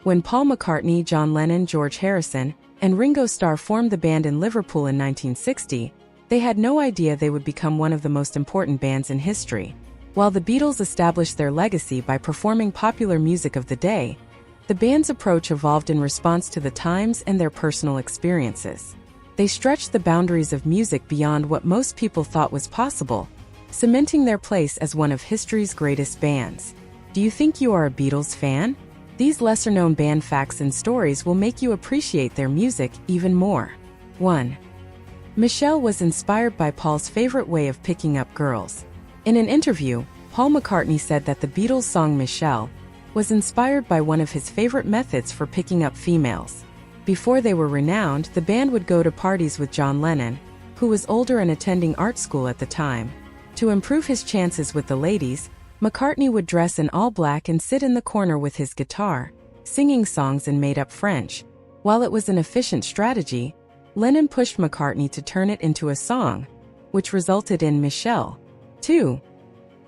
When Paul McCartney, John Lennon, George Harrison, and Ringo Starr formed the band in Liverpool in 1960, they had no idea they would become one of the most important bands in history. While the Beatles established their legacy by performing popular music of the day, the band's approach evolved in response to the times and their personal experiences. They stretched the boundaries of music beyond what most people thought was possible, cementing their place as one of history's greatest bands. Do you think you are a Beatles fan? These lesser-known band facts and stories will make you appreciate their music even more. 1. Michelle was inspired by Paul's favorite way of picking up girls. In an interview, Paul McCartney said that the Beatles' song Michelle was inspired by one of his favorite methods for picking up females. Before they were renowned, the band would go to parties with John Lennon, who was older and attending art school at the time. To improve his chances with the ladies, McCartney would dress in all black and sit in the corner with his guitar, singing songs in made-up French. While it was an efficient strategy, Lennon pushed McCartney to turn it into a song, which resulted in Michelle. 2.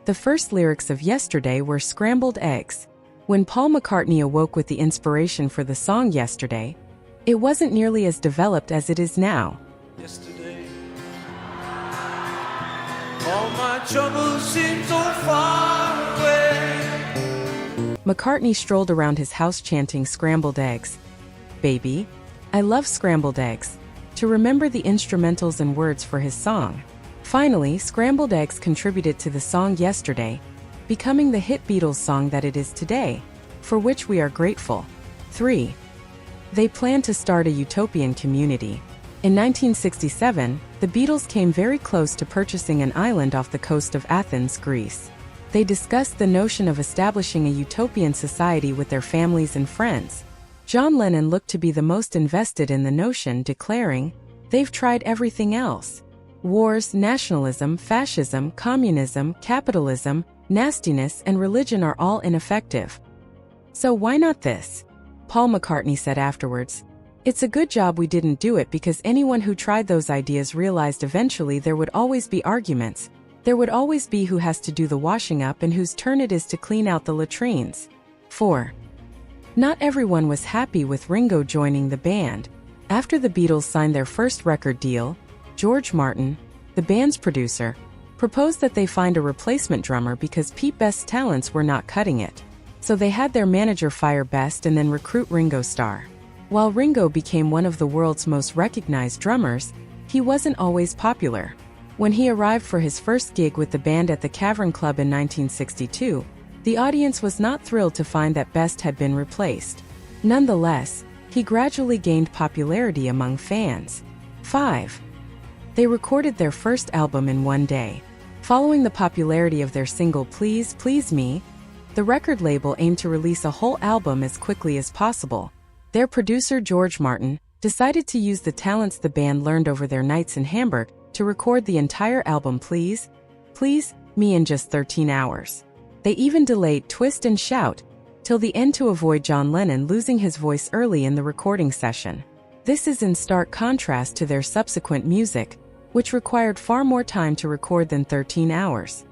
The first lyrics of Yesterday were scrambled eggs. When Paul McCartney awoke with the inspiration for the song Yesterday, it wasn't nearly as developed as it is now. Yesterday, all my troubles seem so far away. McCartney strolled around his house chanting scrambled eggs. Baby, I love scrambled eggs, to remember the instrumentals and words for his song. Finally, scrambled eggs contributed to the song Yesterday, becoming the hit Beatles song that it is today, for which we are grateful. 3. They planned to start a utopian community. In 1967, the Beatles came very close to purchasing an island off the coast of Athens, Greece. They discussed the notion of establishing a utopian society with their families and friends. John Lennon looked to be the most invested in the notion, declaring, "They've tried everything else. Wars, nationalism, fascism, communism, capitalism, nastiness, and religion are all ineffective. So why not this?" Paul McCartney said afterwards, "It's a good job we didn't do it, because anyone who tried those ideas realized eventually there would always be arguments. There would always be who has to do the washing up and whose turn it is to clean out the latrines." 4. Not everyone was happy with Ringo joining the band. After the Beatles signed their first record deal, George Martin, the band's producer, proposed that they find a replacement drummer because Pete Best's talents were not cutting it. So they had their manager fire Best and then recruit Ringo Starr. While Ringo became one of the world's most recognized drummers, he wasn't always popular. When he arrived for his first gig with the band at the Cavern Club in 1962, the audience was not thrilled to find that Best had been replaced. Nonetheless, he gradually gained popularity among fans. 5. They recorded their first album in one day. Following the popularity of their single Please, Please Me, the record label aimed to release a whole album as quickly as possible. Their producer George Martin decided to use the talents the band learned over their nights in Hamburg to record the entire album Please, Please Me in just 13 hours. They even delayed Twist and Shout till the end to avoid John Lennon losing his voice early in the recording session. This is in stark contrast to their subsequent music, which required far more time to record than 13 hours.